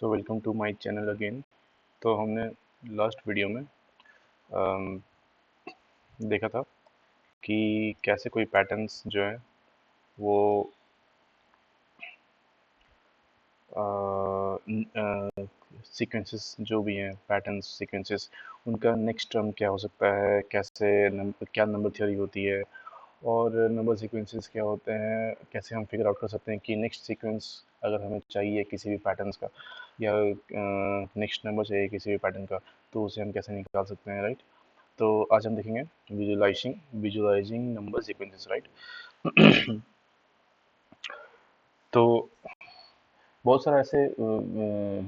So welcome to my channel again. तो हमने last video में अम, देखा था कि कैसे कोई पैटर्न्स जो है वो सीक्वेंसेस जो भी हैं पैटर्न्स सीक्वेंसेस उनका नेक्स्ट टर्म क्या हो सकता है, कैसे क्या नंबर थ्योरी होती है और नंबर सीक्वेंसेस क्या होते हैं, कैसे हम फिगर आउट कर सकते हैं कि नेक्स्ट सीक्वेंस अगर हमें चाहिए किसी भी पैटर्न्स का या नेक्स्ट नंबर चाहिए किसी भी पैटर्न का तो उसे हम कैसे निकाल सकते हैं, राइट। तो आज हम देखेंगे विजुलाइजिंग नंबर सीक्वेंसेस, राइट। तो बहुत सारे ऐसे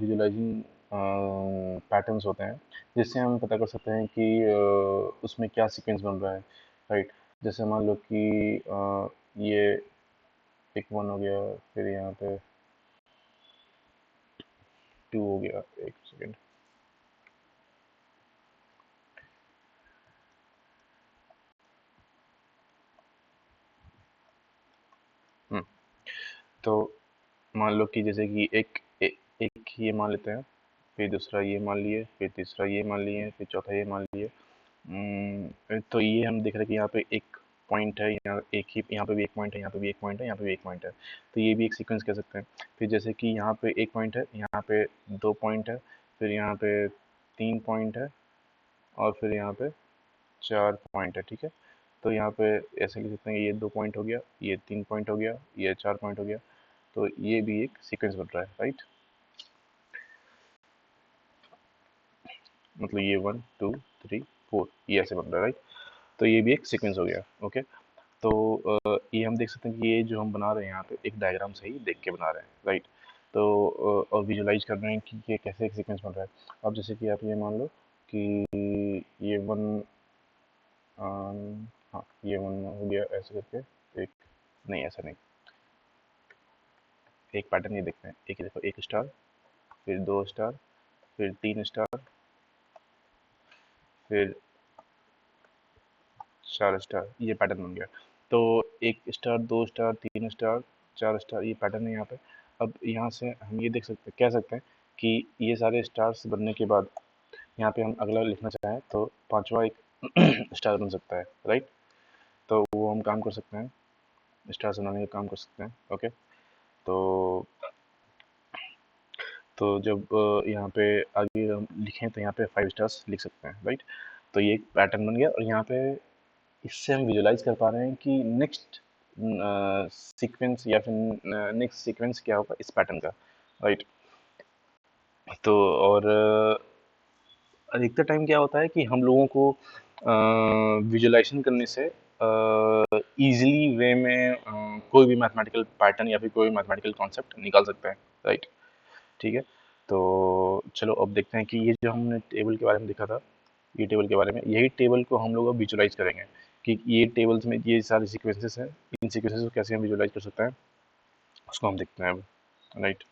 विजुलाइजिंग पैटर्न्स होते हैं जिससे हम पता कर सकते हैं कि उसमें क्या सीक्वेंस बन रहा है, राइट। जैसे मान लो कि ये एक वन हो गया, फिर यहाँ पे टू हो गया। एक सेकेंड। तो मान लो कि जैसे कि एक ये मान लेते हैं, फिर दूसरा ये मान लिए, फिर तीसरा ये मान लिए, फिर चौथा ये मान लिए। तो ये हम देख रहे हैं कि यहाँ पे एक पॉइंट है, यहाँ एक ही, यहाँ पे भी एक पॉइंट है, यहाँ पे भी एक पॉइंट है, यहाँ पे भी एक पॉइंट है। तो ये भी एक सीक्वेंस कह सकते हैं। फिर जैसे कि यहाँ पे एक पॉइंट है, यहाँ पे दो पॉइंट है, फिर यहाँ पे तीन पॉइंट है और फिर यहाँ पे चार पॉइंट है, ठीक है। तो यहाँ पे ऐसे लिख सकते हैं, ये दो पॉइंट हो गया, ये तीन पॉइंट हो गया, ये चार पॉइंट हो गया। तो ये भी एक सीक्वेंस बन रहा है, राइट। मतलब ये वन टू थ्री फोर ये ऐसे बन रहा है, राइट। तो ये भी एक सीक्वेंस हो गया, ओके। तो ये हम देख सकते हैं कि ये जो हम बना रहे हैं यहाँ पे एक डायग्राम से ही देख के बना रहे हैं, राइट। तो और विजुलाइज कर रहे हैं कि ये कैसे एक सीक्वेंस बन रहा है। अब जैसे कि आप ये मान लो कि ये वन, हाँ ये वन हो गया ऐसे करके। एक, नहीं ऐसा नहीं, एक पैटर्न ये देखते हैं। एक ये देखो, एक स्टार, फिर दो स्टार, फिर तीन स्टार, फिर चार स्टार, ये पैटर्न बन गया। तो एक स्टार, दो स्टार, तीन स्टार, चार स्टार, ये पैटर्न है यहाँ पे। अब यहाँ से हम ये देख सकते कह सकते हैं कि ये सारे स्टार्स बनने के बाद यहाँ पे हम अगला लिखना चाहें तो पांचवा एक स्टार बन सकता है, राइट। तो वो हम काम कर सकते हैं, स्टार्स बनाने का काम कर सकते हैं, ओके। तो जब यहाँ पे आगे हम लिखें तो यहाँ पे फाइव स्टार्स लिख सकते हैं, राइट। तो ये एक पैटर्न बन गया और यहाँ पे इससे हम विजुलाइज कर पा रहे हैं कि नेक्स्ट सीक्वेंस या फिर नेक्स्ट सीक्वेंस क्या होगा इस पैटर्न का, राइट। तो और अधिकतर टाइम क्या होता है कि हम लोगों को विजुलाइजेशन करने से इजीली वे में कोई भी मैथमेटिकल पैटर्न या फिर कोई भी मैथमेटिकल कॉन्सेप्ट निकाल सकते हैं, राइट। ठीक है। तो चलो अब देखते हैं कि ये जो हमने टेबल के बारे में देखा था, ये टेबल के बारे में, यही टेबल को हम लोग अब विजुलाइज करेंगे कि ये टेबल्स में ये सारे सीक्वेंसेस हैं, इन सीक्वेंसेस को कैसे हम विजुलाइज कर सकते हैं उसको हम देखते हैं अब, राइट।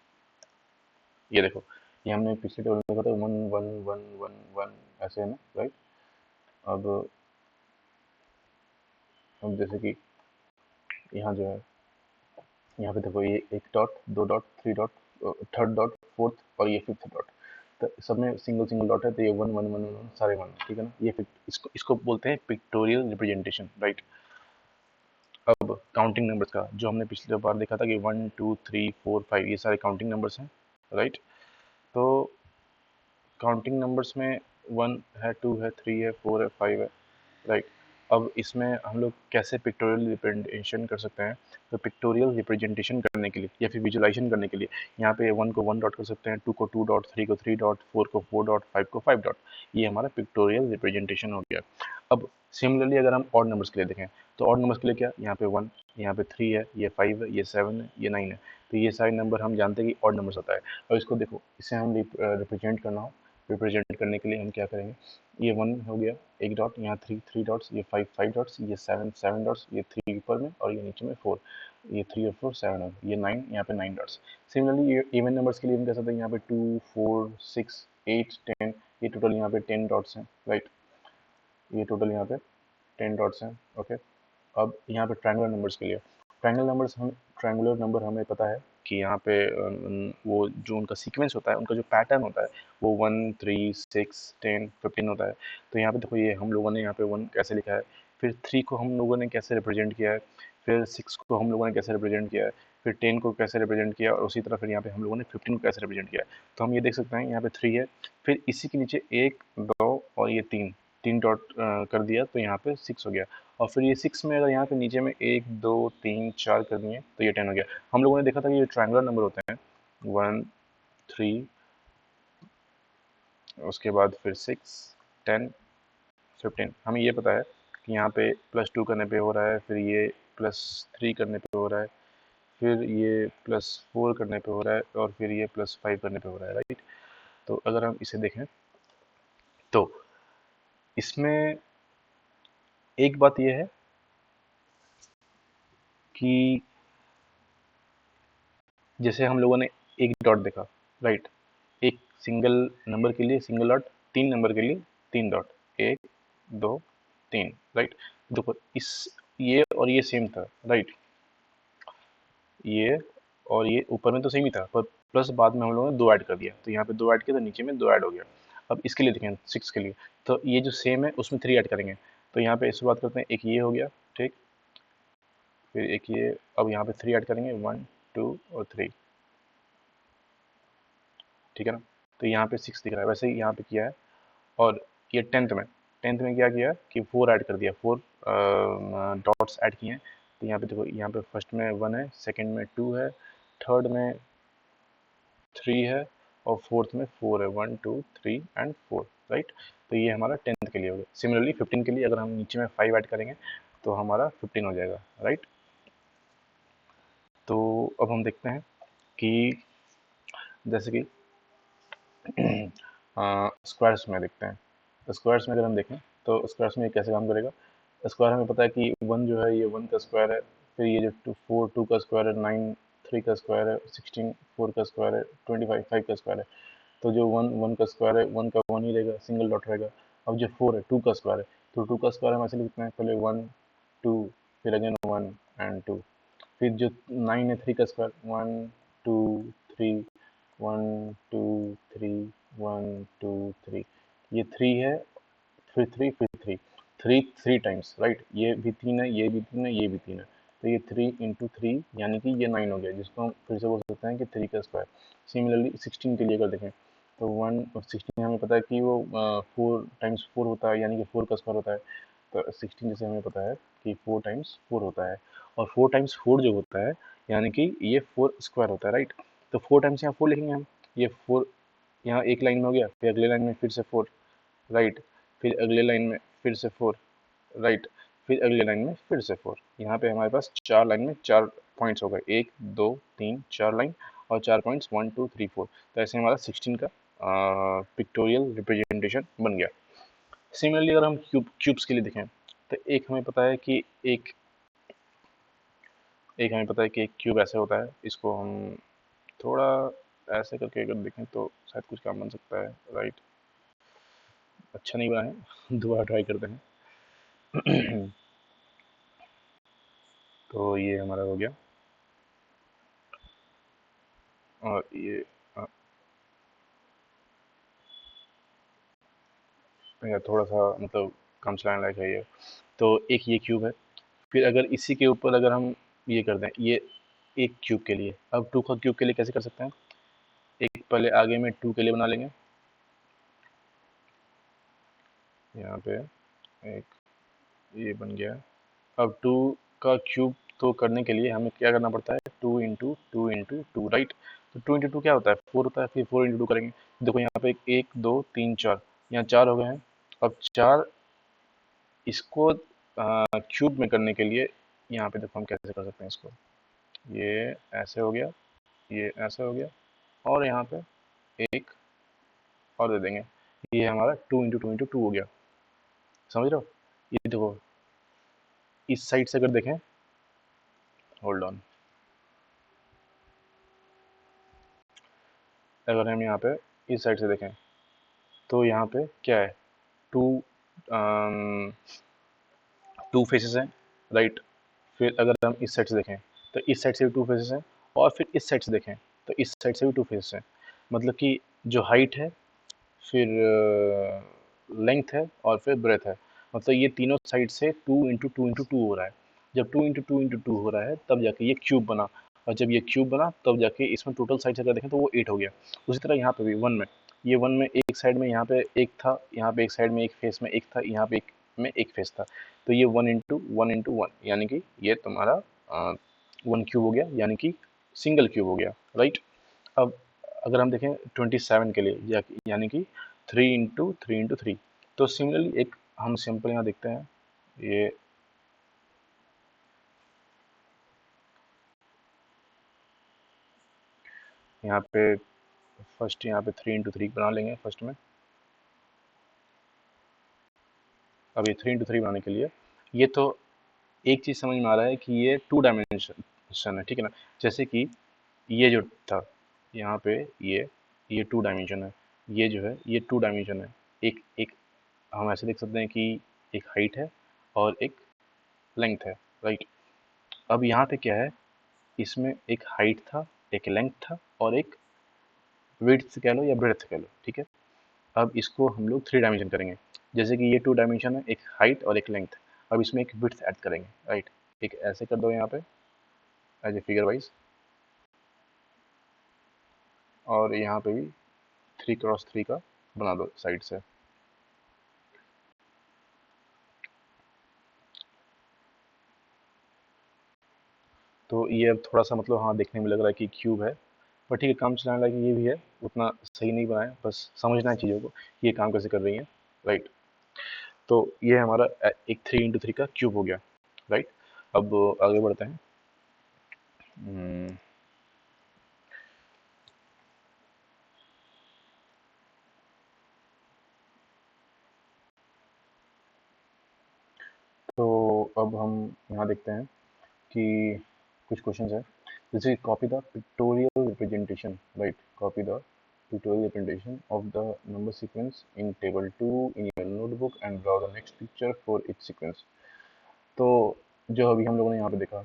ये देखो, ये हमने पिछले टेबल में देखा था, one one one one one ऐसे है ना, राइट। अब जैसे कि यहाँ जो है, यहाँ पे देखो, ये एक डॉट, दो dot, three dot, third dot, fourth और ये फिफ्थ डॉट। तो सब में सिंगल सिंगल डॉट है, तो ये वन वन वन वन सारे वन, ठीक है ना। ये इसको इसको बोलते हैं पिक्टोरियल रिप्रेजेंटेशन, राइट। अब काउंटिंग नंबर्स का जो हमने पिछले बार देखा था कि one two three four five ये सारे काउंटिंग नंबर्स हैं, राइट। तो काउंटिंग नंबर्स में वन है, टू है, थ्री है, फोर है, फाइव है, राइट। अब इसमें हम लोग कैसे पिक्टोरियल रिप्रेजेंटेशन कर सकते हैं। तो पिक्टोरियल रिप्रेजेंटेशन करने के लिए या फिर विजुलाइजेशन करने के लिए यहाँ पे वन को वन डॉट कर सकते हैं, टू को टू डॉट, थ्री को थ्री डॉट, फोर को फोर डॉट, फाइव को फाइव डॉट। ये हमारा पिक्टोरियल रिप्रेजेंटेशन हो गया। अब सिमिलरली अगर हम ऑड नंबर्स के लिए देखें तो ऑड नंबर्स के लिए क्या, यहाँ पे वन, यहाँ पे थ्री है, ये फाइव है, ये सेवन है, ये नाइन है। तो ये सारे नंबर हम जानते हैं कि ऑड नंबर्स होता है। और इसको देखो, इसे हम रिप्रेजेंट करना हो, रिप्रेजेंट करने के लिए हम क्या करेंगे, ये वन हो गया एक डॉट, यहाँ थ्री थ्री डॉट्स, ये फाइव फाइव डॉट्स, ये सेवन सेवन डॉट्स, ये थ्री ऊपर में और ये नीचे में फोर, ये थ्री और फोर सेवन हो, ये नाइन, यहाँ पे नाइन डॉट्स। सिमिलरली ये इवन नंबर्स के लिए हम कह सकते हैं, यहाँ पे two four six eight ten, ये टोटल यहाँ पे टेन डॉट्स हैं, राइट। ये टोटल यहाँ पे टेन डॉट्स हैं, ओके। अब यहाँ पे ट्रायंगुलर नंबर्स के लिए, ट्रायंगुलर नंबर हमें पता है कि यहाँ पे वो जो उनका सीक्वेंस होता है, उनका जो पैटर्न होता है वो 1 3 6 10 15 होता है। तो यहाँ पे देखो ये हम लोगों ने यहाँ पे 1 कैसे लिखा है, फिर 3 को हम लोगों ने कैसे रिप्रेजेंट किया है, फिर 6 को हम लोगों ने कैसे रिप्रेजेंट किया है, फिर 10 को कैसे रिप्रेजेंट किया, और उसी तरह फिर यहाँ पे हम लोगों ने 15 को कैसे रिप्रेजेंट किया है। तो हम ये देख सकते हैं यहाँ पे 3 है, फिर इसी के नीचे 1 2 और ये 3 3 डॉट कर दिया तो यहाँ पे 6 हो गया। और फिर ये 6 में अगर यहाँ पे नीचे में 1 2 3 4 कर दिए तो ये 10 हो गया। हम लोगों ने देखा था कि ये ट्रायंगुलर नंबर होते हैं, 1 3 उसके बाद फिर 6 10 15। हमें ये पता है कि यहाँ पे +2 करने पे हो रहा है, फिर ये +3 करने पे हो रहा है, फिर ये +4 करने पे हो रहा है, और फिर ये +5 करने पे हो रहा है, राइट। तो अगर हम इसे देखें तो इसमें एक बात यह है कि जैसे हम लोगों ने एक डॉट देखा, राइट, एक सिंगल नंबर के लिए सिंगल डॉट, 3 नंबर के लिए 3 डॉट, 1 2 3, राइट। देखो इस ये और ये सेम था, राइट, ये और ये ऊपर में तो सेम ही था, पर प्लस बाद में हम लोगों ने 2 ऐड कर दिया, तो यहाँ पे 2 ऐड किया तो नीचे में 2 ऐड हो गया। अब इसके लिए देखें 6 के लिए, तो ये जो सेम है उसमें 3 ऐड करेंगे, तो यहाँ पे इस बात करते हैं, एक ये हो गया, ठीक, फिर एक ये, अब यहाँ पे 3 ऐड करेंगे, 1 2 और 3, ठीक है ना। तो यहाँ पे 6 दिख रहा है, वैसे ही यहाँ पे किया है। और ये टेंथ में क्या किया कि 4 ऐड कर दिया, 4 डॉट्स ऐड किए हैं। तो यहाँ पे देखो, यहाँ पे फर्स्ट में 1 है, सेकंड में 2 है, थर्ड में 3 है, और फोर्थ में 4 है, 1 2 3 एंड 4, राइट। तो ये हमारा 10th के लिए हो गया। सिमिलरली 15 के लिए अगर हम नीचे में 5 ऐड करेंगे तो हमारा 15 हो जाएगा, राइट। तो अब हम देखते हैं कि जैसे कि स्क्वायर्स में देखते हैं। तो स्क्वायर्स में अगर हम देखें तो स्क्वायर्स में ये कैसे काम करेगा। स्क्वायर हमें पता है कि 1 जो है ये 1 का स्क्वायर है, फिर ये जो 4 2 का स्क्वायर है, 9 3 का स्क्वायर है, 16 4 का स्क्वायर है, 25 5 का स्क्वायर है। तो जो 1 1 का स्क्वायर है, 1 का 1 ही रहेगा, सिंगल डॉट रहेगा। अब जो 4 है 2 का स्क्वायर है, तो 2 का स्क्वायर हम ऐसे लिखते हैं, पहले 1 2 फिर अगेन 1 एंड 2। फिर जो 9 है 3 का स्क्वायर, 1 2 3 1 2 3 1 2 3, ये 3 है, फिर 3 फिर 3 3 3 टाइम्स, राइट। ये भी 3 है, ये भी 3 है, ये भी 3 है, तो ये 3 इंटू 3 यानी कि ये 9 हो गया, जिसको हम फिर से बोल सकते हैं कि 3 का स्क्वायर। सिमिलरली 16 के लिए अगर देखें तो 1 और 16 हमें पता है कि वो 4 टाइम्स 4 होता है, यानी कि 4 का स्क्वायर होता है। तो 16 जैसे हमें पता है कि 4 टाइम्स 4 होता है, और 4 टाइम्स 4 जो होता है यानी कि ये 4 स्क्वायर होता है, राइट। तो 4 टाइम्स यहाँ 4 लिखेंगे हम, ये 4 यहाँ एक लाइन में हो गया, फिर अगले लाइन में फिर से 4, राइट, फिर अगले लाइन में फिर से 4, राइट, फिर अगले लाइन में फिर से 4। यहाँ पे हमारे पास 4 लाइन में 4 पॉइंट्स हो गए, 1 2 3 4 लाइन और 4 पॉइंट्स 1 2 3 4। तो ऐसे हमारा 16 का पिक्टोरियल रिप्रेजेंटेशन बन गया। सिमिलरली अगर हम क्यूब्स के लिए देखें तो एक हमें पता है कि एक क्यूब ऐसे होता है, इसको हम थोड़ा ऐसे करके अगर देखें तो शायद कुछ काम बन सकता है, राइट। अच्छा नहीं बना है, दोबारा ट्राई करते हैं। तो ये हमारा हो गया, और ये या थोड़ा सा मतलब काम चलाने लायक है ये। तो एक ये क्यूब है, फिर अगर इसी के ऊपर अगर हम ये कर दें, ये एक क्यूब के लिए, अब 2 का क्यूब के लिए कैसे कर सकते हैं, एक पहले आगे में 2 के लिए बना लेंगे, यहाँ पे एक ये बन गया। अब 2 का क्यूब तो करने के लिए हमें क्या करना पड़ता है, 2 इंटू 2 इंटू 2, राइट। तो 2 इंटू 2 क्या होता है, 4 होता है, फिर 4 इंटू 2 करेंगे। देखो यहाँ पे 1 2 3 4, यहाँ 4 हो गए हैं। अब 4 इसको क्यूब में करने के लिए यहाँ पे देखो हम कैसे कर सकते हैं इसको, ये ऐसे हो गया, ये ऐसे हो गया, और यहाँ पे एक और दे देंगे, ये हमारा 2 इंटू 2 इंटू 2 हो गया। समझ रहे हो, ये देखो इस साइड से अगर देखें, होल्ड ऑन, अगर हम यहाँ पे इस साइड से देखें तो यहाँ पे क्या है, टू टू फेसेस हैं, राइट। फिर अगर हम इस साइड से देखें तो इस साइड से भी 2 फेसेस हैं, और फिर इस साइड से देखें तो इस साइड से भी 2 फेस हैं, मतलब कि जो हाइट है, फिर लेंथ है और फिर ब्रेथ है, मतलब ये तीनों साइड से 2 × 2 × 2 हो रहा है। जब 2 × 2 × 2 हो रहा है तब जाके ये क्यूब बना, और जब ये क्यूब बना तब जाके इसमें टोटल साइड से अगर देखें तो वो 8 हो गया। उसी तरह यहाँ पे भी वन में, ये वन में एक साइड में यहाँ पे एक था, यहाँ पे एक साइड में एक फेस में एक था, यहाँ पे एक में एक फेस था, तो ये 1 × 1 × 1 यानी कि ये तुम्हारा 1 क्यूब हो गया, यानी कि सिंगल क्यूब हो गया, राइट। अब अगर हम देखें 27 के लिए, यानी कि 3 × 3 × 3, तो सिमिलरली एक हम सिंपल यहाँ देखते हैं, ये यहाँ पे फर्स्ट यहाँ पे 3 × 3 बना लेंगे फर्स्ट में। अब ये 3 × 3 बनाने के लिए ये तो एक चीज़ समझ में आ रहा है कि ये 2 डायमेंशन है, ठीक है ना। जैसे कि ये जो था यहाँ पे ये 2 डायमेंशन है, ये जो है ये 2 डायमेंशन है। एक एक हम ऐसे देख सकते हैं कि एक हाइट है और एक लेंथ है, राइट। अब यहाँ पे क्या है, इसमें एक हाइट था, एक लेंथ था और एक विड्थ कह लो या ब्रेड्थ कह लो, ठीक है। अब इसको हम लोग 3 डायमेंशन करेंगे, जैसे कि ये 2 डायमेंशन है, एक हाइट और एक लेंथ। अब इसमें एक विड्थ ऐड करेंगे, राइट। एक ऐसे कर दो यहाँ पे एज ए फिगर वाइज, और यहाँ पे भी 3 × 3 का बना दो साइड से। तो ये अब थोड़ा सा मतलब हाँ देखने में लग रहा है कि क्यूब है, पर ठीक है, काम चलाने लायक ये भी है, उतना सही नहीं बनाया, बस समझना है चीज़ों को, ये काम कैसे कर रही है, राइट। तो ये हमारा एक 3 × 3 का क्यूब हो गया, राइट। अब आगे बढ़ते हैं। हम्म, तो अब हम यहाँ देखते हैं कि कुछ क्वेश्चंस है, जैसे copy the pictorial representation, right, copy the pictorial representation of the number sequence in table 2 in your notebook and draw the next picture for each sequence। तो जो अभी हम लोगों ने यहाँ पे देखा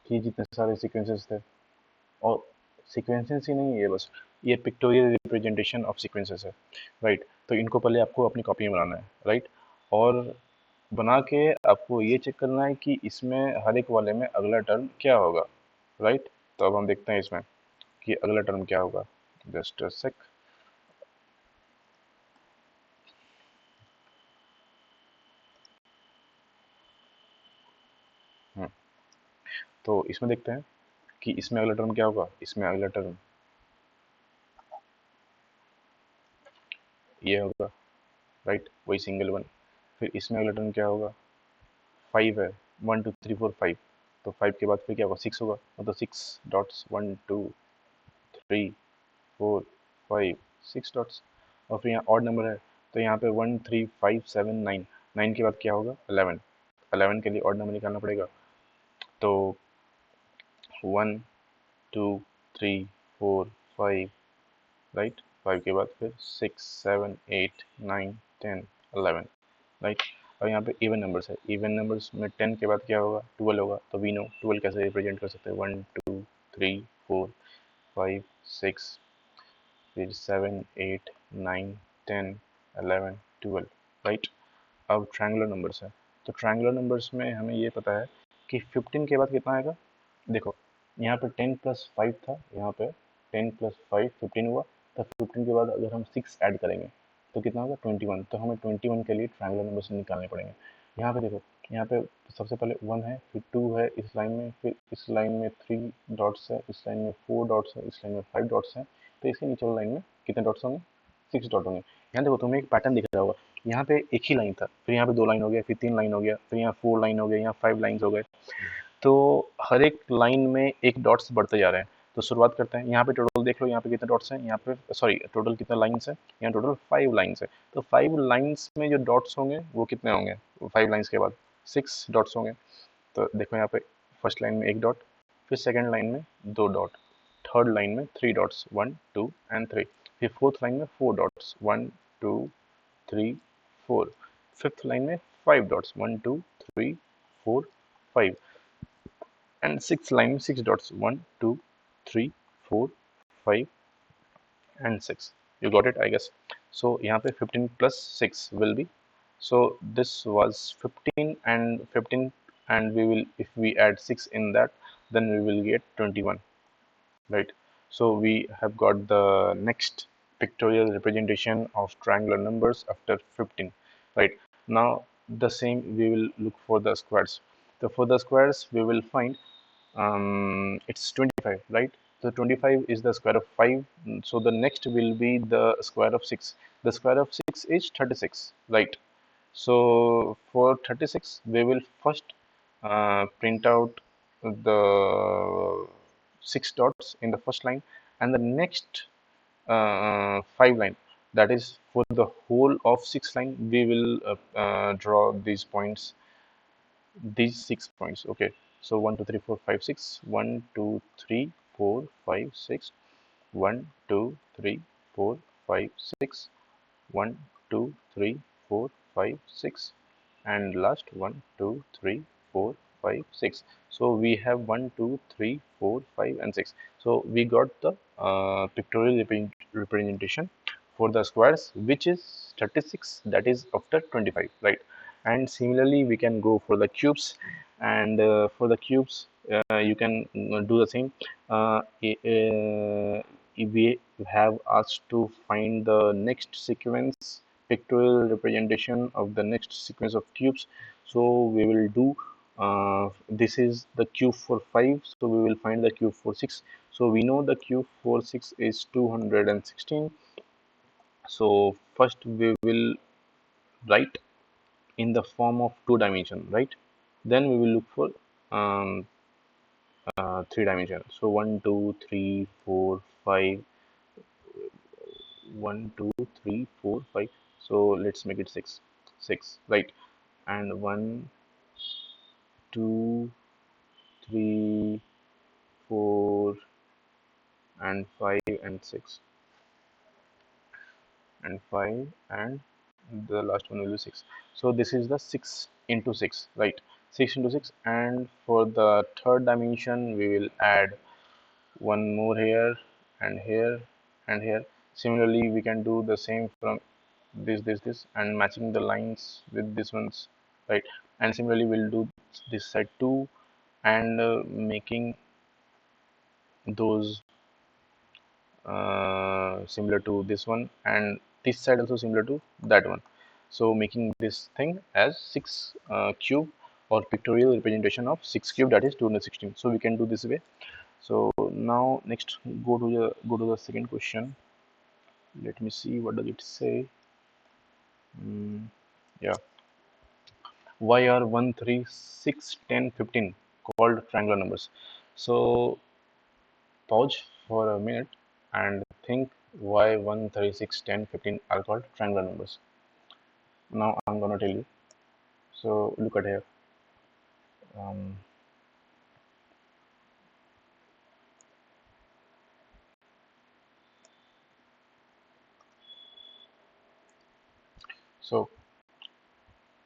कि जितने सारे सीक्वेंसेस थे, और सीक्वेंसेस ही नहीं है, बस ये पिक्टोरियल रिप्रेजेंटेशन ऑफ सीक्वेंसेस है, राइट। तो इनको पहले आपको अपनी कॉपी में बनाना है, राइट। और बना के आपको ये चेक करना है कि इसमें हर एक वाले में अगला टर्म क्या होगा, राइट। तो अब हम देखते हैं इसमें कि अगला टर्म क्या होगा, जस्ट अ सेक। तो इसमें देखते हैं कि इसमें अगला टर्म क्या होगा, इसमें अगला टर्म ये होगा, राइट, वही सिंगल वन। फिर इसमें अगला टर्म क्या होगा, 5 है, 1 2 3 4 5, तो 5 के बाद फिर क्या होगा, 6 होगा, मतलब 6 डॉट्स, 1 2 3 4 5, 6 डॉट्स। और फिर यहाँ ऑड नंबर है, तो यहाँ पे 1 3 5 7 9, 9 के बाद क्या होगा, 11, 11 के लिए ऑड नंबर निकालना पड़ेगा, तो 1 2 3 4 5, राइट। 5 के बाद फिर 6 7 8 9 10 11, राइट। और यहाँ पे इवन नंबर्स है, इवन नंबर्स में 10 के बाद क्या होगा, 12 होगा, तो वी नो 12 कैसे रिप्रेजेंट कर सकते हैं, 1 2 3 4 5 6, फिर 7 8 9 10 11 12, राइट। अब ट्रायंगुलर नंबर्स है, तो ट्रायंगुलर नंबर्स में हमें ये पता है कि 15 के बाद कितना आएगा। देखो यहाँ पे 10 + 5 था, यहाँ पे 10 + 5 15 हुआ, तो 15 के बाद अगर हम 6 ऐड करेंगे तो कितना होगा, 21। तो हमें 21 के लिए ट्रायंगुलर नंबर से निकालने पड़ेंगे। यहाँ पे देखो, यहाँ पे सबसे पहले 1 है, फिर 2 है इस लाइन में, फिर इस लाइन में 3 डॉट्स है, इस लाइन में 4 डॉट्स है, इस लाइन में 5 डॉट्स हैं, तो इसके नीचे वाली लाइन में कितने डॉट्स होंगे, 6 डॉट होंगे। यहाँ देखो तुम्हें एक पैटर्न दिख रहा होगा, यहाँ पे एक ही लाइन था, फिर यहाँ पे 2 लाइन हो गया, फिर 3 लाइन हो गया, फिर यहाँ 4 लाइन हो गया, यहाँ 5 लाइन हो गए, तो हर एक लाइन में एक डॉट्स बढ़ते जा रहे हैं। तो शुरुआत करते हैं, यहाँ पे टोटल देख लो, यहाँ पे कितने डॉट्स हैं, यहाँ पे सॉरी टोटल कितने लाइंस हैं, यहाँ टोटल 5 लाइंस है। तो 5 लाइंस में जो डॉट्स होंगे वो कितने होंगे, 5 लाइंस के बाद 6 डॉट्स होंगे। तो देखो यहाँ पे फर्स्ट लाइन में 1 डॉट, फिर सेकेंड लाइन में 2 डॉट, थर्ड लाइन में 3 डॉट्स, 1 2 एंड 3, फिर फोर्थ लाइन में 4 डॉट्स, 1 2 3 4, फिफ्थ लाइन में 5 डॉट्स, 1 2 3 4 5, एंड सिक्स लाइन में 6 dots, 1 2 3, 4, 5 and 6. You got it, I guess. So यहाँ पे 15 plus 6 will be, so this was 15 and 15, and we will, if we add 6 in that, then we will get 21, right? So we have got the next pictorial representation of triangular numbers after 15, right? Now the same we will look for the squares. So for the squares we will find, it's 25, right? So 25 is the square of 5, so the next will be the square of 6. The square of 6 is 36, right? So for 36 we will first print out the 6 dots in the first line, and the next 5 line, that is for the whole of 6 line, we will draw these points, these 6 points. Okay, so 1 2 3 4 5 6, 1 2 3 4 5 6, 1 2 3 4 5 6, 1 2 3 4 5 6, and last 1 2 3 4 5 6. So we have 1 2 3 4 5 and 6. So we got the pictorial representation for the squares, which is 36, that is after 25, right? And similarly we can go for the cubes, and for the cubes you can do the same. If we have asked to find the next sequence, pictorial representation of the next sequence of cubes, so we will do, this is the cube for 5, so we will find the cube for 6. So we know the cube for 6 is 216. So first we will write in the form of 2 dimension, right? Then we will look for um, 3 dimension. So 1 2 3 4 5, 1 2 3 4 5. So let's make it 6, right? And 1 2 3 4 and 5 and 6 and 5, and the last one will be 6. So this is the 6 into 6, right? 6 into 6. And for the third dimension we will add one more here and here and here. Similarly we can do the same from this and matching the lines with this ones, right? And similarly we'll do this side too, and making those similar to this one, and this side also similar to that one. So making this thing as 6 cube, or pictorial representation of 6 cube, that is 216. So we can do this way. So now next, go to the second question. Let me see what does it say. Yeah, why are 1 3 6 10 15 called triangular numbers? So pause for a minute and think why 1 3 6 10 15 are called triangular numbers. Now I'm gonna tell you. So look at here. um, so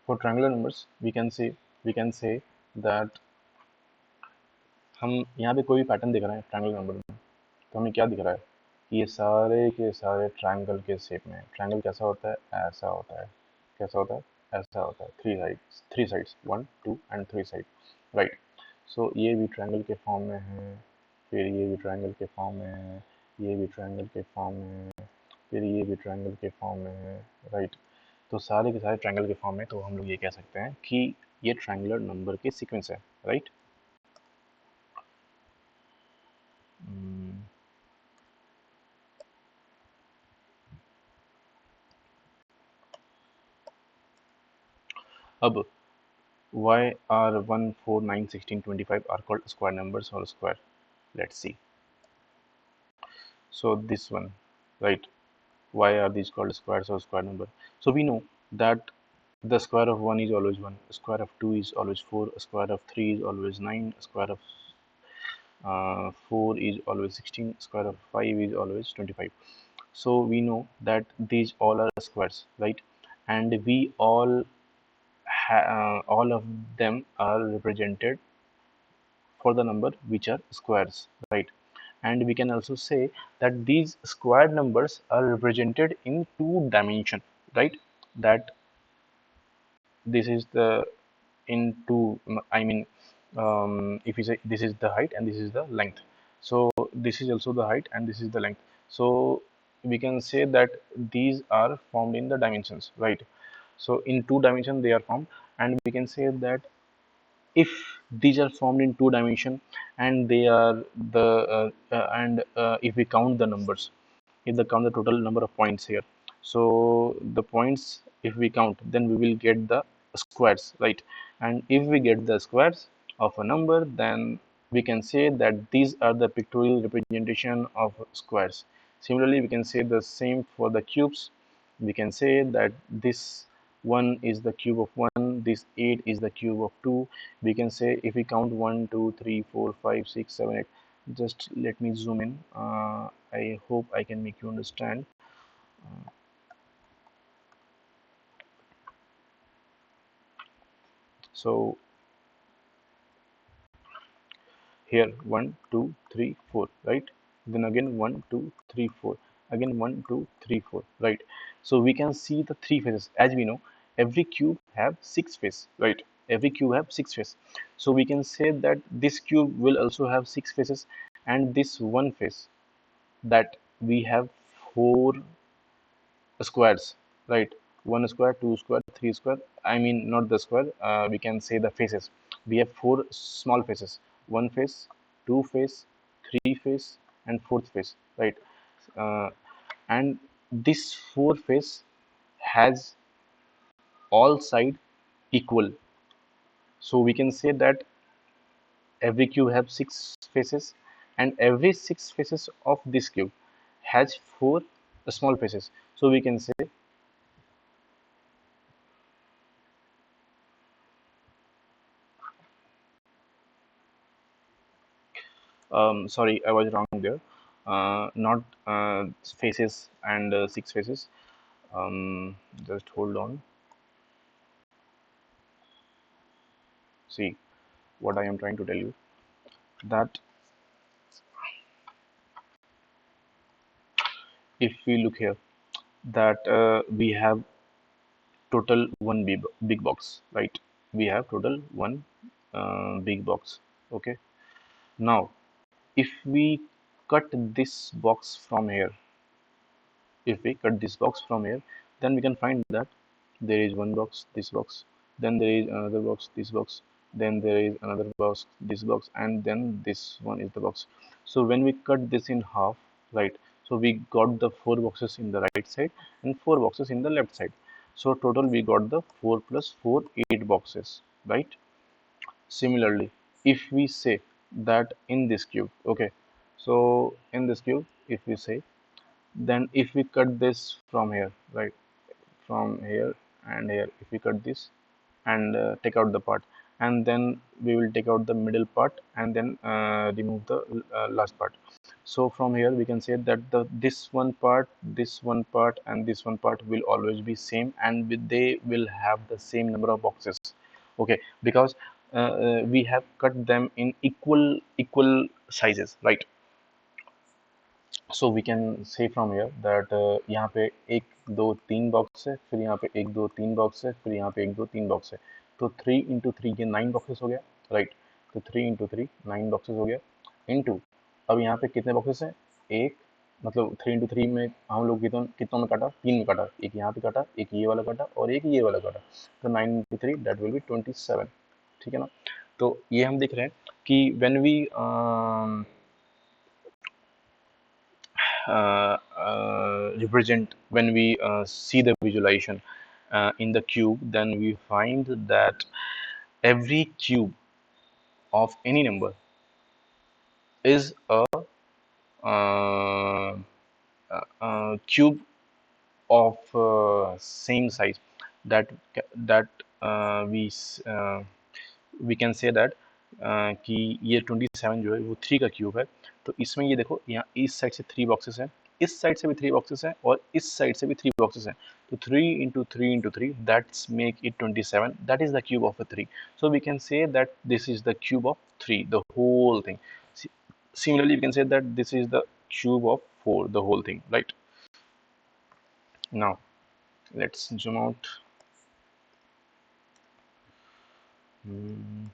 for triangular numbers we can say that हम यहाँ पे कोई भी pattern दिख रहा है triangle number में, तो हमें क्या दिख रहा है कि ये सारे के सारे ट्रायंगल के शेप में है। ट्रायंगल कैसा होता है? ऐसा होता है। कैसा होता है? ऐसा होता है। Three sides 1 2 and 3 side, right? So ये भी ट्रायंगल के फॉर्म में है, फिर ये भी ट्रायंगल के फॉर्म में है, ये भी ट्रायंगल के फॉर्म में है, फिर ये भी ट्रायंगल के फॉर्म में है, राइट? तो सारे के सारे ट्रायंगल के फॉर्म में, तो हम लोग ये कह सकते हैं कि ये ट्रायंगुलर नंबर के सीक्वेंस है, राइट? अब why are 1 4 9 16 25 are called square numbers or square? Let's see. So this one, right? Why are these called squares or square number? So we know that the square of 1 is always 1, square of 2 is always 4, square of 3 is always 9, square of 4 is always 16, square of 5 is always 25. So we know that these all are squares, right? And we all of them are represented for the number which are squares, right? and we can also say that these squared numbers are represented in two dimension, right? That this is the into I mean, if we say this is the height and this is the length, so this is also the height and this is the length, so we can say that these are formed in the dimensions, right? So in two dimension they are formed, and we can say that if these are formed in two dimension and they are the and if we count the numbers, if they count the total number of points here, so the points if we count, then we will get the squares, right? And if we get the squares of a number, then we can say that these are the pictorial representation of squares. Similarly, we can say the same for the cubes. We can say that this 1 is the cube of 1, this 8 is the cube of 2. We can say if we count 1 2 3 4 5 6 7 8, just let me zoom in. I hope I can make you understand. So here 1 2 3 4, right? Then again 1 2 3 4, again 1 2 3 4, right? So we can see the three faces. As we know, every cube have six faces, right? Every cube have six faces, so we can say that this cube will also have six faces, and this one face, that we have four squares, right? One square, two square, three square. I mean, not the square. We can say the faces. We have four small faces. One face, two face, three face, and fourth face, right? Uh, and this four face has all side equal. So we can say that every cube have six faces, and every six faces of this cube has four small faces. So we can say, sorry, I was wrong there. Not faces and six faces. Just hold on. See what I am trying to tell you. That if we look here, that we have total one big box, right? We have total one big box. Okay. Now, if we cut this box from here, if we cut this box from here, then we can find that there is one box, this box, then there is another box, this box, then there is another box, this box, and then this one is the box. So when we cut this in half, right, so we got the four boxes in the right side and four boxes in the left side. So total we got the 4 plus 4, 8 boxes, right? Similarly, if we say that in this cube, okay, so in this cube, if we say, then if we cut this from here, right, from here and here, if we cut this and take out the part, and then we will take out the middle part and then remove the last part. So from here we can say that the this one part, this one part, and this one part will always be same, and they will have the same number of boxes. Okay, because we have cut them in equal sizes, right? So we can say from here that यहाँ पे एक दो तीन box है, फिर यहाँ पे एक दो तीन बॉक्स है, फिर यहाँ पे एक दो तीन बॉक्स है, तो 3 × 3 ये 9 बॉक्सेस हो गया, राइट? तो 3 × 3 9 बॉक्सेस हो गया, इनटू अब यहाँ पे कितने बॉक्सेस हैं? एक, मतलब 3 × 3 में हम लोग कितनों कितनों में काटा? तीन में काटा, एक यहाँ पे काटा, एक ये वाला काटा और एक ये वाला काटा, तो 9 × 3 दैट विल बी 27, ठीक है ना? तो ये हम देख रहे हैं कि when we represent, when we see the visualization in the cube, then we find that every cube of any number is a uh, cube of same size, that that we can say that कि ये 27 जो है वो 3 का cube है। तो इसमें ये देखो, यहाँ इस साइड से 3 बॉक्सेस हैं, इस साइड से भी 3 बॉक्सेस हैं और इस साइड से भी 3 बॉक्सेस हैं। तो 3 × 3 × 3 that's make it 27, that is the cube of a 3। So we can say that this is the cube of 3, the whole thing. Similarly, we can say that this is the cube of 4, the whole thing, right? Now let's zoom out. Hmm.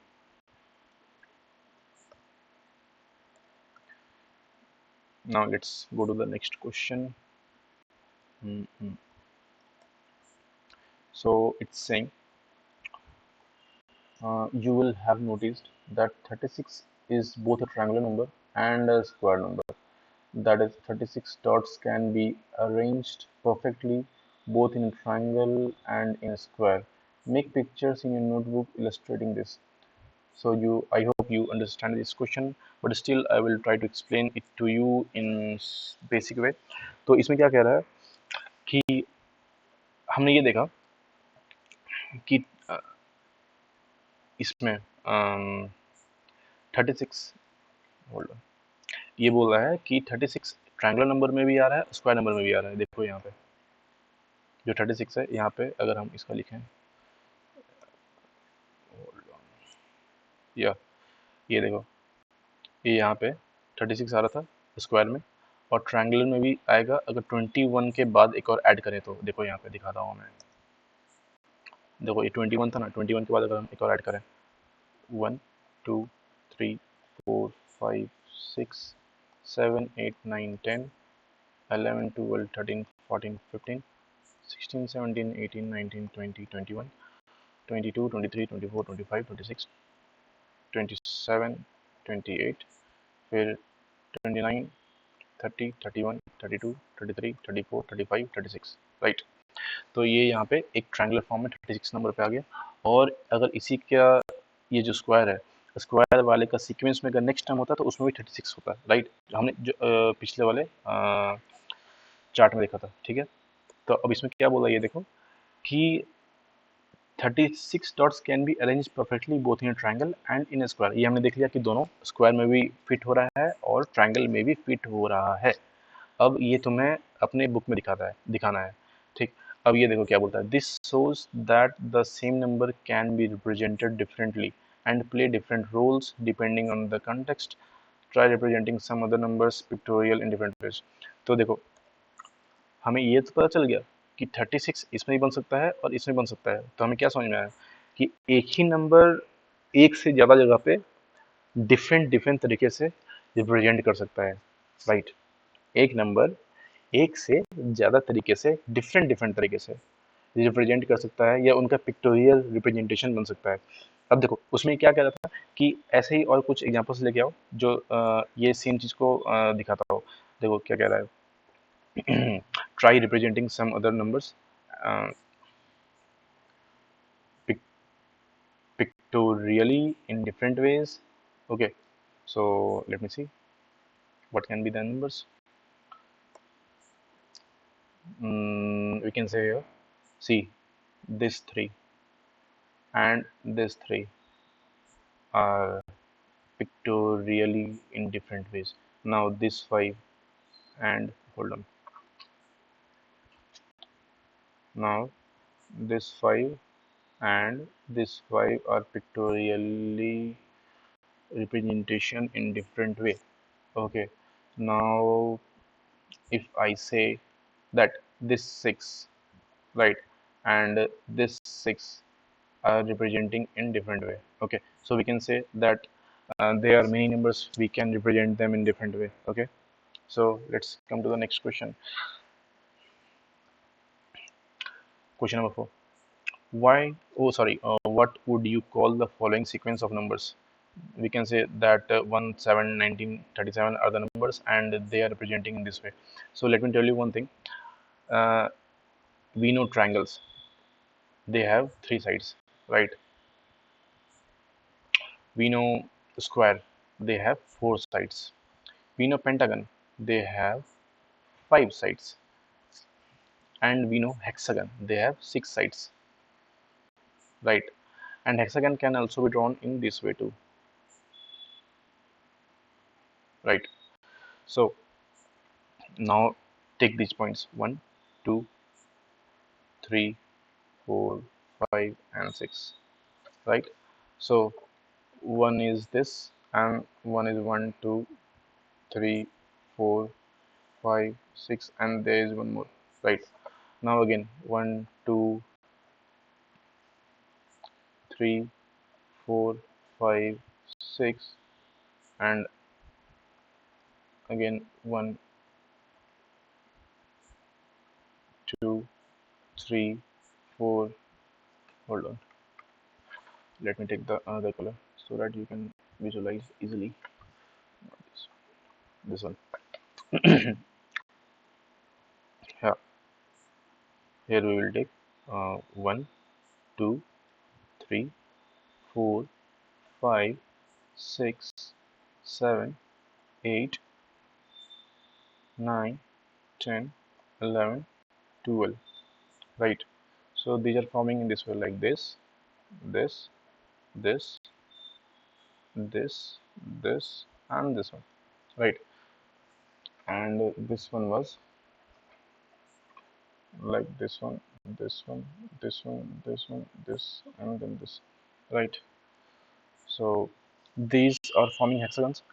Now let's go to the next question. Hmm. So it's saying, you will have noticed that 36 is both a triangular number and a square number. That is, 36 dots can be arranged perfectly both in a triangle and in a square. Make pictures in your notebook illustrating this. So I hope you understand this question, but still I will try to explain it to you in basic way. तो इसमें क्या कह रहा है कि हमने ये देखा कि इसमें 36, होल्ड, ये बोल रहा है कि 36 ट्रायंगुलर नंबर में भी आ रहा है, स्क्वायर नंबर में भी आ रहा है। देखो यहाँ पे जो 36 है, यहाँ पे अगर हम इसका लिखें, या ये देखो, ये यहाँ पे 36 आ रहा था स्क्वायर में, और ट्रायंगुलर में भी आएगा अगर 21 के बाद एक और ऐड करें तो। देखो यहाँ पे दिखाता हूँ मैं, देखो ये 21 था ना, 21 के बाद अगर हम एक और ऐड करें, 1 2 3 4 5 6 7 8 9 10 11 12 13 14 15 16 17 18 19 20 21 22 23 24 25 26 27 28, फिर 29 30 31 32 33 34 35 36, राइट। तो ये यहाँ पे एक ट्रायंगुलर फॉर्म में 36 नंबर पे आ गया। और अगर इसी का ये जो स्क्वायर है, स्क्वायर वाले का सीक्वेंस में अगर नेक्स्ट टाइम होता है तो उसमें भी 36 होता है, राइट। हमने जो पिछले वाले चार्ट में देखा था, ठीक है। तो अब इसमें क्या बोला, ये देखो कि 36 dots can be arrange perfectly both in triangle and in square. ये हमने देख लिया कि दोनों स्क्वायर में भी फिट हो रहा है और ट्रायंगल में भी फिट हो रहा है। अब ये तुम्हें अपने बुक में दिखाना है, ठीक। अब ये देखो क्या बोलता है, this shows that the same number can be represented differently and play different roles depending on the context. Try representing some other numbers pictorial in different ways. तो देखो हमें ये तो पता चल गया कि 36 इसमें भी बन सकता है और इसमें बन सकता है। तो हमें क्या समझ में आया कि एक ही नंबर एक से ज़्यादा जगह पे डिफरेंट डिफरेंट तरीके से रिप्रेजेंट कर सकता है, राइट। एक नंबर एक से ज़्यादा तरीके से डिफरेंट डिफरेंट तरीके से रिप्रेजेंट कर सकता है, या उनका पिक्टोरियल रिप्रेजेंटेशन बन सकता है। अब देखो उसमें क्या कह रहा था कि ऐसे ही और कुछ एग्जांपल्स लेके आओ जो ये सेम चीज़ को दिखाता हो। देखो क्या कह रहा है, try representing some other numbers uh, pic- pictorially in different ways. Okay, so let me see what can be the numbers. We can say here, see, this 3 and this 3 are pictorially in different ways. Now this 5 and hold on, now this 5 and this 5 are pictorially representation in different way. Okay, now if I say that this 6, right, and this 6 are representing in different way. Okay, so we can say that there are many numbers, we can represent them in different way. Okay, so let's come to the next question. Question number 4. Why, oh sorry, what would you call the following sequence of numbers? We can say that 1 7 19 37 are the numbers and they are representing in this way. So let me tell you one thing. uh, we know triangles, they have 3 sides, right. We know square, they have 4 sides. We know pentagon, they have 5 sides. And we know hexagon, they have 6 sides, right. And hexagon can also be drawn in this way too, right. So now take these points, 1 2 3 4 5 and 6, right. So one is this and one is 1 2 3, 4, 5, 6, and there is one more, right? Now again 1, 2, 3, 4, 5, 6, and again 1, 2, 3, 4. Hold on, let me take the another color so that you can visualize easily. This one. Yeah, here we will take 1, 2, 3, 4, 5, 6, 7, 8, 9, 10, 11, 12, right? So these are forming in this way, like this, this, this, this, and this one, right? And this one was like this one, this one, this one, this one, this, and then this, right? So these are forming hexagons.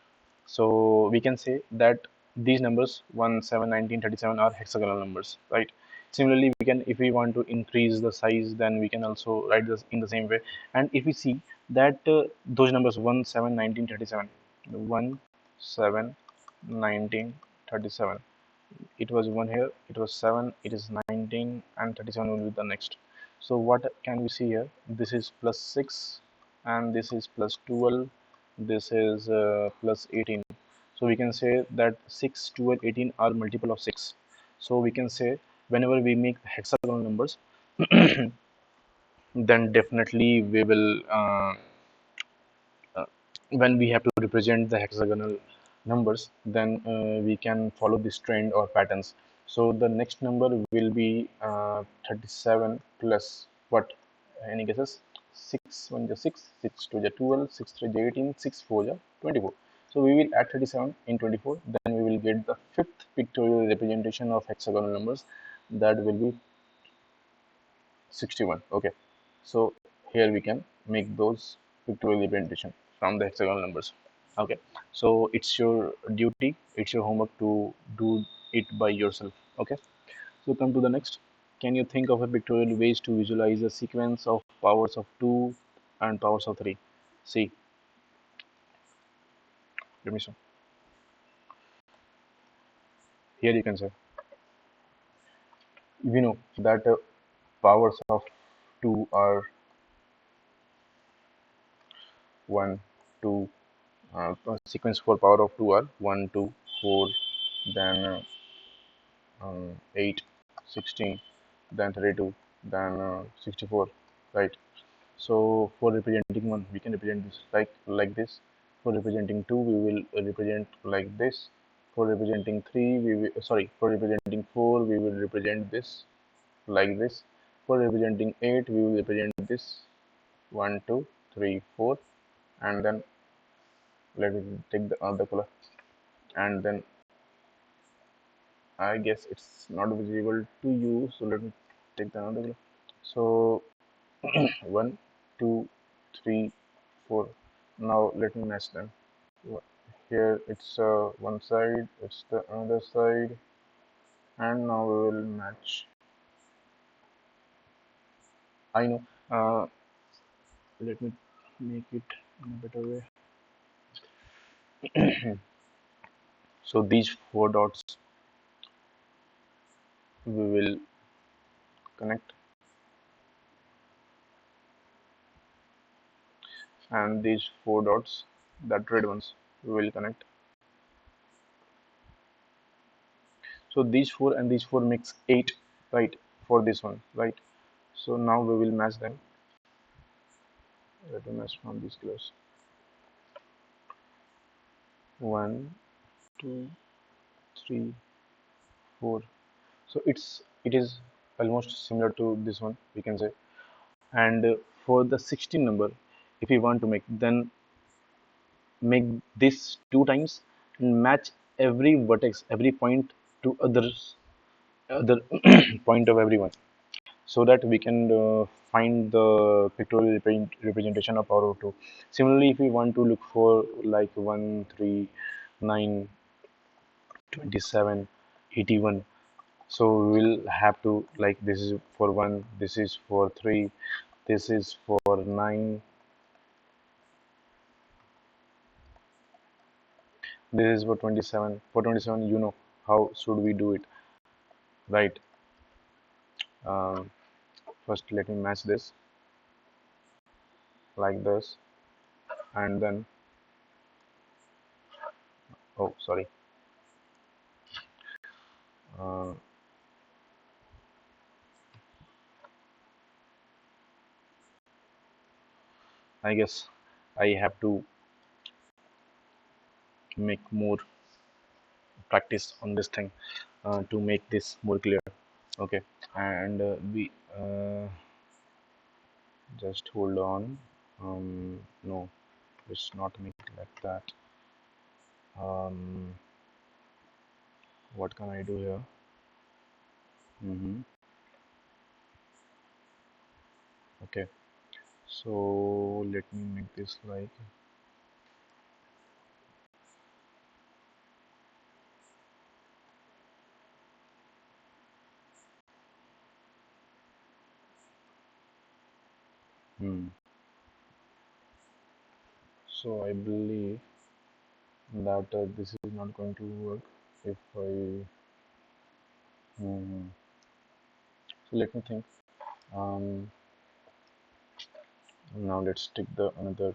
So we can say that these numbers 1, 7, 19, 37 are hexagonal numbers, right? Similarly, we can, if we want to increase the size, then we can also write this in the same way. And if we see that those numbers 1, 7, 19, 37, 1, 7, 19, 37, it was 1 here, it was 7, it is 19, and 37 will be the next. So what can we see here? This is plus 6, and this is plus 12, this is plus 18. So we can say that 6, 12, 18 are multiple of 6. So we can say whenever we make hexagonal numbers, then definitely we will uh, when we have to represent the hexagonal numbers, then we can follow this trend or patterns. So the next number will be 37 plus what? Any guesses? 6 1 is 6, 6 2 is 12, 6 3 is 18, 6 4 is 24. So we will add 37 in 24, then we will get the fifth pictorial representation of hexagonal numbers, that will be 61. Okay, so here we can make those pictorial representation from the hexagonal numbers. Okay, so it's your duty, it's your homework to do it by yourself. Okay, so come to the next. Can you think of a pictorial ways to visualize a sequence of powers of 2 and powers of 3? See, let me show. Here you can say, we know that powers of 2 are 1, 2, sequence for power of 2 are 1, 2, 4, then 8, 16, then 32, then 64, right? So for representing 1, we can represent this like this. For representing 2, we will represent like this. For representing 3, we will, sorry, for representing 4, we will represent this like this. For representing 8, we will represent this 1, 2, 3, 4, and then let me take the other color, and then I guess it's not visible to you, so let me take the another color. So 1, 2, 3, 4. Now let me match them. Here it's one side, it's the other side, and now we will match. I know. Let me make it in a better way. So these four dots we will connect, and these four dots, that red ones, we will connect. So these four and these four makes 8, right? For this one, right? So now we will match them. Let me match from these colors. 1, 2, 3, 4. So it is almost similar to this one, we can say. And for the 16 number, if we want to make, then make this 2 times and match every vertex, every point to other point of everyone, so that we can find the pictorial representation of power of 2. Similarly, if we want to look for like 1, 3, 9, 27, 81. So we'll have to, like, this is for 1, this is for 3, this is for 9, this is for 27. For 27, you know how should we do it, right? Um, First, let me match this like this, and then, oh, sorry. Uh, I guess I have to make more practice on this thing to make this more clear. Okay, and we just hold on. No, let's not make it like that. Um, what can I do here? Mm-hmm. Okay, so let me make this like, hmm. So I believe that this is not going to work if I. Hmm. So let me think. Um, Now let's take the another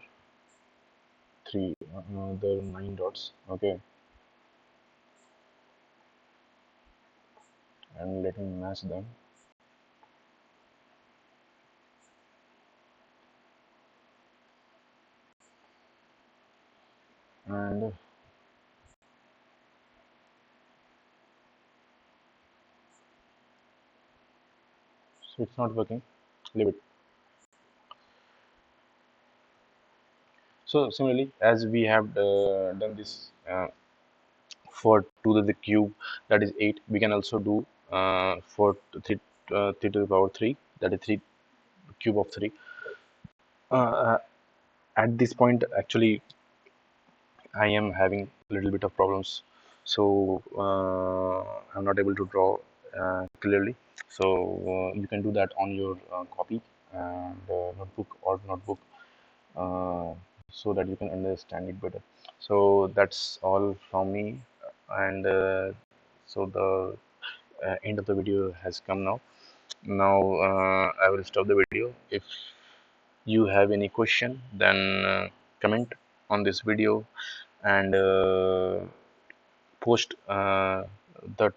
three, another 9 dots. Okay, and let me match them. And so it's not working. Leave it. So similarly, as we have done this for 2 to the cube, that is 8, we can also do for 3, 3 to the power 3, that is 3 cube of 3. Uh, uh, at this point, actually, I am having a little bit of problems, so I'm not able to draw clearly. So you can do that on your copy and notebook or notebook, uh, so that you can understand it better. So that's all from me, and so the end of the video has come now. Now I will stop the video. If you have any question, then comment on this video and post the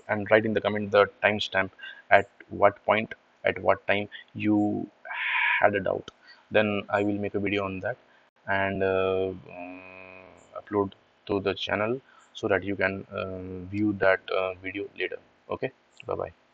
and write in the comment the timestamp at what point, at what time you had a doubt. Then I will make a video on that and upload to the channel so that you can view that video later. Okay, bye bye.